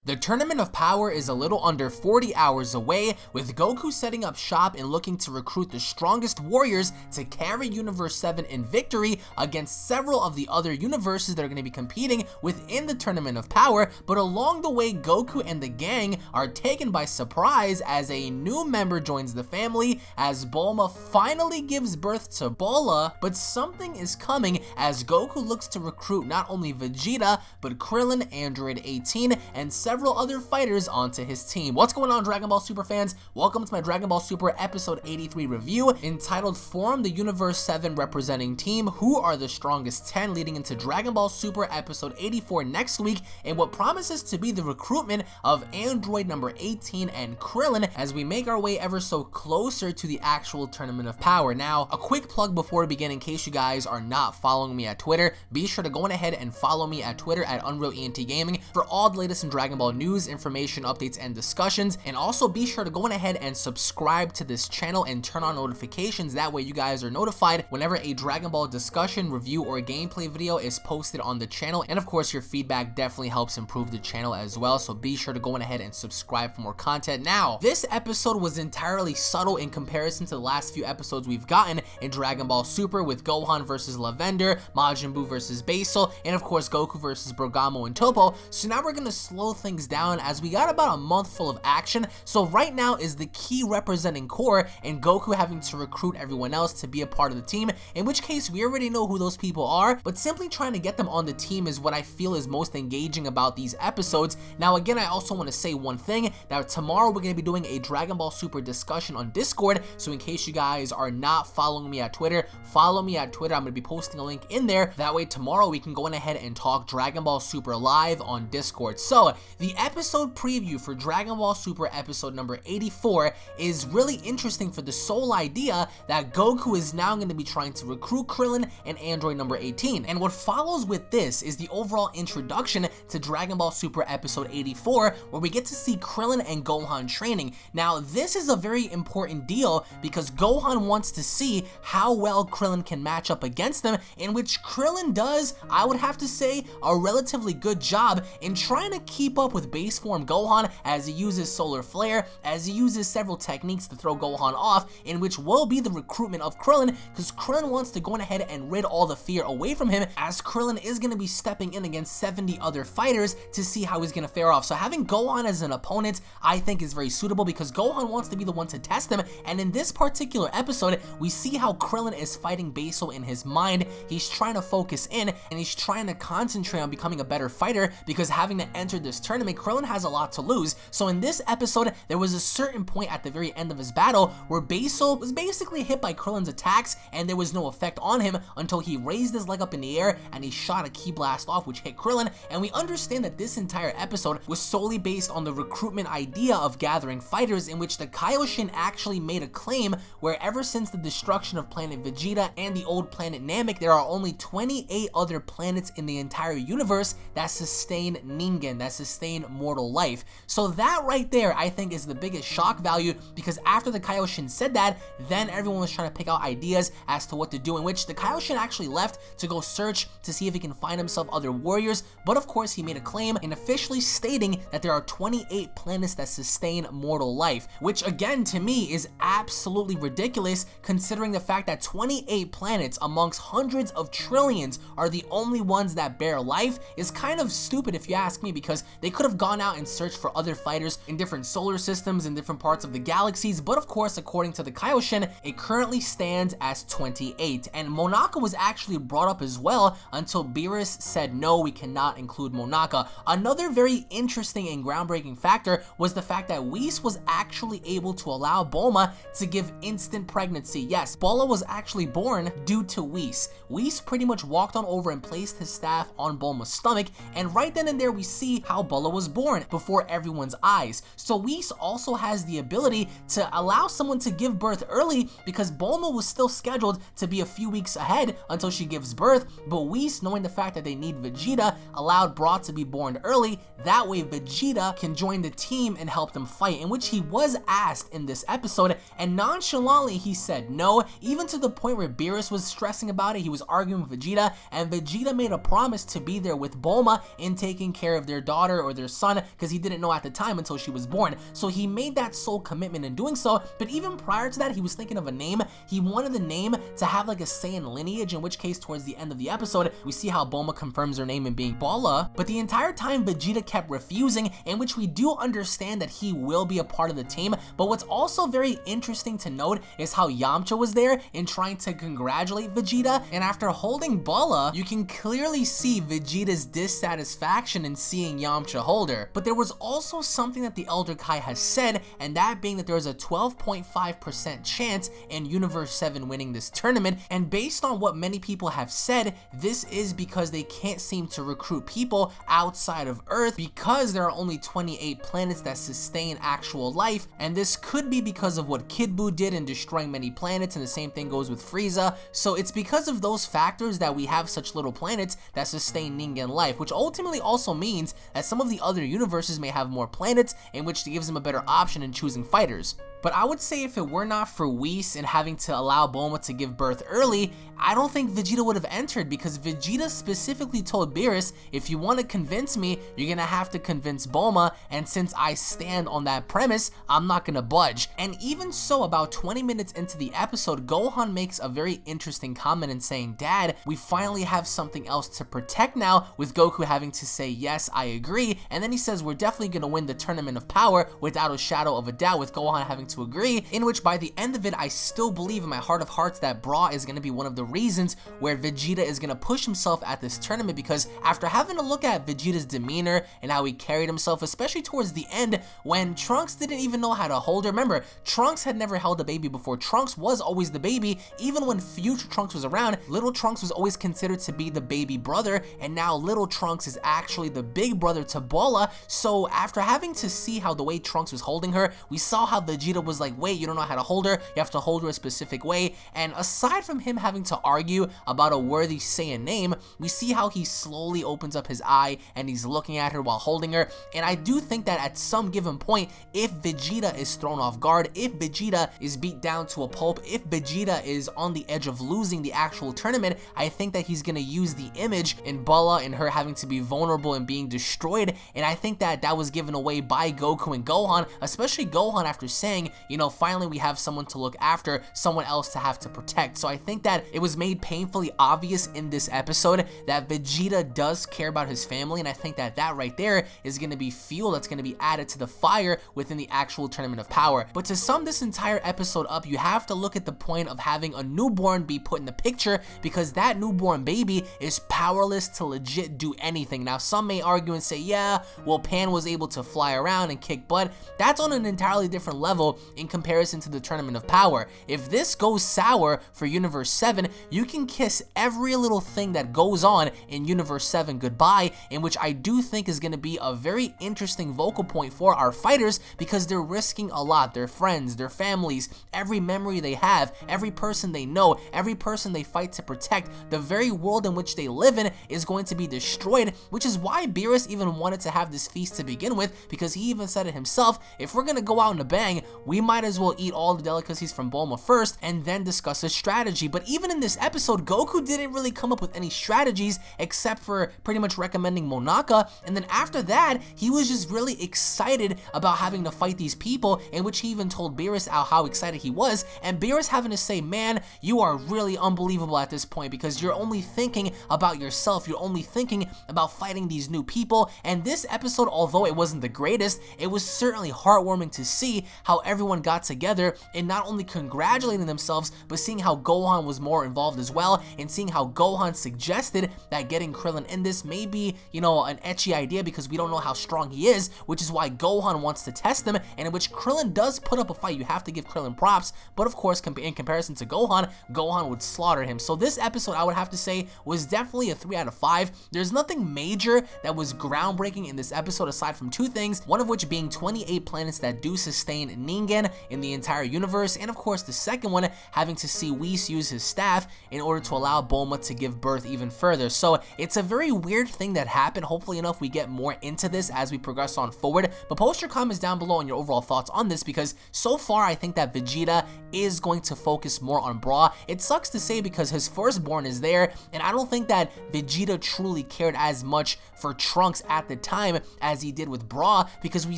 The Tournament of Power is a little under 40 hours away, with Goku setting up shop and looking to recruit the strongest warriors to carry Universe 7 in victory against several of the other universes that are going to be competing within the Tournament of Power. But along the way, Goku and the gang are taken by surprise as a new member joins the family, as Bulma finally gives birth to Bola. But something is coming as Goku looks to recruit not only Vegeta, but Krillin, Android 18, and several other fighters onto his team. What's going on, Dragon Ball Super fans? Welcome to my Dragon Ball Super episode 83 review entitled Form the Universe 7 Representing Team. Who are the strongest 10 leading into Dragon Ball Super episode 84 next week, and what promises to be the recruitment of Android number 18 and Krillin as we make our way ever so closer to the actual Tournament of Power. Now, a quick plug before we begin in case you guys are not following me at Twitter. Be sure to go ahead and follow me at Twitter at UnrealEntGaming for all the latest in Dragon Ball news, information, updates, and discussions. And also be sure to go ahead and subscribe to this channel and turn on notifications. That way you guys are notified whenever a Dragon Ball discussion, review, or gameplay video is posted on the channel. And of course, your feedback definitely helps improve the channel as well, so be sure to go ahead and subscribe for more content. Now, this episode was entirely subtle in comparison to the last few episodes we've gotten in Dragon Ball Super, with Gohan versus Lavender, Majin Buu versus Basil, and of course Goku versus Bergamo and Topo. So now we're gonna slow things down as we got about a month full of action. So right now is the key representing core, and Goku having to recruit everyone else to be a part of the team, in which case we already know who those people are, but simply trying to get them on the team is what I feel is most engaging about these episodes. Now again, I also want to say one thing, that tomorrow we're going to be doing a Dragon Ball Super discussion on Discord, so in case you guys are not following me at Twitter, follow me at Twitter. I'm going to be posting a link in there. That way tomorrow we can go ahead and talk Dragon Ball Super live on Discord. So the episode preview for Dragon Ball Super episode number 84 is really interesting for the sole idea that Goku is now going to be trying to recruit Krillin and Android number 18. And what follows with this is the overall introduction to Dragon Ball Super episode 84, where we get to see Krillin and Gohan training. Now, this is a very important deal because Gohan wants to see how well Krillin can match up against them, in which Krillin does, I would have to say, a relatively good job in trying to keep up with base form Gohan as he uses Solar Flare, as he uses several techniques to throw Gohan off, in which will be the recruitment of Krillin, because Krillin wants to go ahead and rid all the fear away from him, as Krillin is going to be stepping in against 70 other fighters to see how he's going to fare off. So having Gohan as an opponent, I think, is very suitable because Gohan wants to be the one to test him. And in this particular episode, we see how Krillin is fighting Basil in his mind. He's trying to focus in and he's trying to concentrate on becoming a better fighter, because having to enter this tournament, Krillin has a lot to lose. So in this episode, there was a certain point at the very end of his battle where Basil was basically hit by Krillin's attacks and there was no effect on him until he raised his leg up in the air and he shot a ki blast off, which hit Krillin. And we understand that this entire episode was solely based on the recruitment idea of gathering fighters, in which the Kaioshin actually made a claim where ever since the destruction of planet Vegeta and the old planet Namek, there are only 28 other planets in the entire universe that sustain Ningen, that sustain mortal life. So that right there, I think, is the biggest shock value, because after the Kaioshin said that, then everyone was trying to pick out ideas as to what to do, in which the Kaioshin actually left to go search to see if he can find himself other warriors. But of course, he made a claim in officially stating that there are 28 planets that sustain mortal life, which again, to me, is absolutely ridiculous, considering the fact that 28 planets amongst hundreds of trillions are the only ones that bear life. Is kind of stupid if you ask me, because they could have gone out and searched for other fighters in different solar systems, in different parts of the galaxies. But of course, according to the Kaioshin, it currently stands as 28. And Monaka was actually brought up as well until Beerus said, no, we cannot include Monaka. Another very interesting and groundbreaking factor was the fact that Whis was actually able to allow Bulma to give instant pregnancy. Yes, Bola was actually born due to Whis. Whis pretty much walked on over and placed his staff on Bulma's stomach, and right then and there we see how Bola was born before everyone's eyes. So Whis also has the ability to allow someone to give birth early, because Bulma was still scheduled to be a few weeks ahead until she gives birth, but Whis, knowing the fact that they need Vegeta, allowed Bra to be born early. That way Vegeta can join the team and help them fight, in which he was asked in this episode, and nonchalantly he said no, even to the point where Beerus was stressing about it. He was arguing with Vegeta, and Vegeta made a promise to be there with Bulma in taking care of their daughter, or their son because he didn't know at the time until she was born. So he made that sole commitment in doing so, but even prior to that, he was thinking of a name. He wanted the name to have like a Saiyan lineage, in which case towards the end of the episode, we see how Bulma confirms her name in being Bala, but the entire time Vegeta kept refusing, in which we do understand that he will be a part of the team. But what's also very interesting to note is how Yamcha was there in trying to congratulate Vegeta, and after holding Bala, you can clearly see Vegeta's dissatisfaction in seeing Yamcha hold her. But there was also something that the Elder Kai has said, and that being that there is a 12.5% chance in Universe 7 winning this tournament, and based on what many people have said, this is because they can't seem to recruit people outside of Earth because there are only 28 planets that sustain actual life, and this could be because of what Kid Buu did in destroying many planets, and the same thing goes with Frieza. So it's because of those factors that we have such little planets that sustain Ningen life, which ultimately also means that some of the other universes may have more planets, in which it gives them a better option in choosing fighters. But I would say if it were not for Whis and having to allow Bulma to give birth early, I don't think Vegeta would have entered, because Vegeta specifically told Beerus, if you want to convince me, you're gonna have to convince Bulma, and since I stand on that premise, I'm not gonna budge. And even so, about 20 minutes into the episode, Gohan makes a very interesting comment in saying, Dad, we finally have something else to protect now, with Goku having to say, yes, I agree, and then he says, we're definitely gonna win the Tournament of Power without a shadow of a doubt, with Gohan having to agree, in which by the end of it, I still believe in my heart of hearts that Bra is going to be one of the reasons where Vegeta is going to push himself at this tournament, because after having a look at Vegeta's demeanor and how he carried himself, especially towards the end when Trunks didn't even know how to hold her. Remember, Trunks had never held a baby before. Trunks was always the baby. Even when future Trunks was around, little Trunks was always considered to be the baby brother, and now little Trunks is actually the big brother to Bala. So after having to see how the way Trunks was holding her, we saw how Vegeta was like, wait, you don't know how to hold her, you have to hold her a specific way. And aside from him having to argue about a worthy Saiyan name, we see how he slowly opens up his eye and he's looking at her while holding her. And I do think that at some given point, if Vegeta is thrown off guard, if Vegeta is beat down to a pulp, if Vegeta is on the edge of losing the actual tournament, I think that he's gonna use the image in Bala and her having to be vulnerable and being destroyed. And I think that that was given away by Goku and Gohan, especially Gohan after saying, you know, finally we have someone to look after, someone else to have to protect. So I think that it was made painfully obvious in this episode that Vegeta does care about his family, and I think that that right there is going to be fuel that's going to be added to the fire within the actual Tournament of Power. But to sum this entire episode up, you have to look at the point of having a newborn be put in the picture, because that newborn baby is powerless to legit do anything. Now some may argue and say, yeah, well, Pan was able to fly around and kick butt. That's on an entirely different level in comparison to the Tournament of Power. If this goes sour for Universe 7, you can kiss every little thing that goes on in Universe 7 goodbye, in which I do think is going to be a very interesting vocal point for our fighters, because they're risking a lot. Their friends, their families, every memory they have, every person they know, every person they fight to protect, the very world in which they live in is going to be destroyed, which is why Beerus even wanted to have this feast to begin with, because he even said it himself, if we're going to go out in a bang, we might as well eat all the delicacies from Bulma first and then discuss a strategy. But even in this episode, Goku didn't really come up with any strategies except for pretty much recommending Monaka, and then after that, he was just really excited about having to fight these people, in which he even told Beerus how excited he was, and Beerus having to say, man, you are really unbelievable at this point, because you're only thinking about yourself, you're only thinking about fighting these new people. And this episode, although it wasn't the greatest, it was certainly heartwarming to see how everyone got together and not only congratulating themselves, but seeing how Gohan was more involved as well, and seeing how Gohan suggested that getting Krillin in this may be, you know, an etchy idea because we don't know how strong he is, which is why Gohan wants to test him, and in which Krillin does put up a fight. You have to give Krillin props, but of course, in comparison to Gohan, Gohan would slaughter him. So this episode, I would have to say, was definitely a 3 out of 5. There's nothing major that was groundbreaking in this episode aside from two things, one of which being 28 planets that do sustain Ningen, Sharingan in the entire universe, and of course the second one having to see Whis use his staff in order to allow Bulma to give birth even further. So it's a very weird thing that happened. Hopefully enough we get more into this as we progress on forward, but post your comments down below on your overall thoughts on this, because so far I think that Vegeta is going to focus more on Bra. It sucks to say because his firstborn is there, and I don't think that Vegeta truly cared as much for Trunks at the time as he did with Bra, because we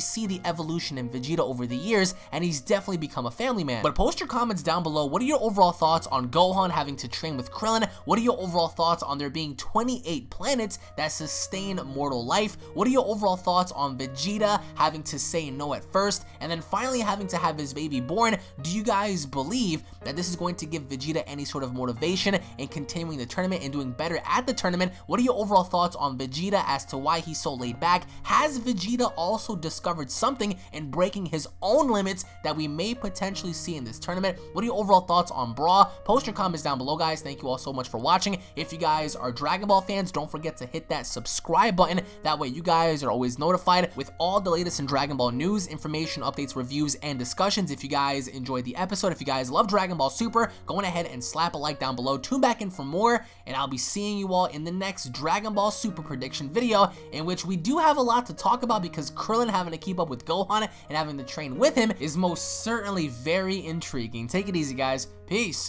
see the evolution in Vegeta over the years, and he's definitely become a family man. But post your comments down below. What are your overall thoughts on Gohan having to train with Krillin? What are your overall thoughts on there being 28 planets that sustain mortal life? What are your overall thoughts on Vegeta having to say no at first, and then finally having to have his baby born? Do you guys believe that this is going to give Vegeta any sort of motivation in continuing the tournament and doing better at the tournament? What are your overall thoughts on Vegeta as to why he's so laid back? Has Vegeta also discovered something in breaking his own limits that we may potentially see in this tournament? What are your overall thoughts on Bra? Post your comments down below, guys. Thank you all so much for watching. If you guys are Dragon Ball fans, don't forget to hit that subscribe button. That way you guys are always notified with all the latest in Dragon Ball news, information, updates, reviews, and discussions. If you guys enjoyed the episode, if you guys love Dragon Ball Super, go on ahead and slap a like down below. Tune back in for more, and I'll be seeing you all in the next Dragon Ball Super prediction video, in which we do have a lot to talk about, because Krillin having to keep up with Gohan and having to train with him is most certainly very intriguing. Take it easy, guys. Peace.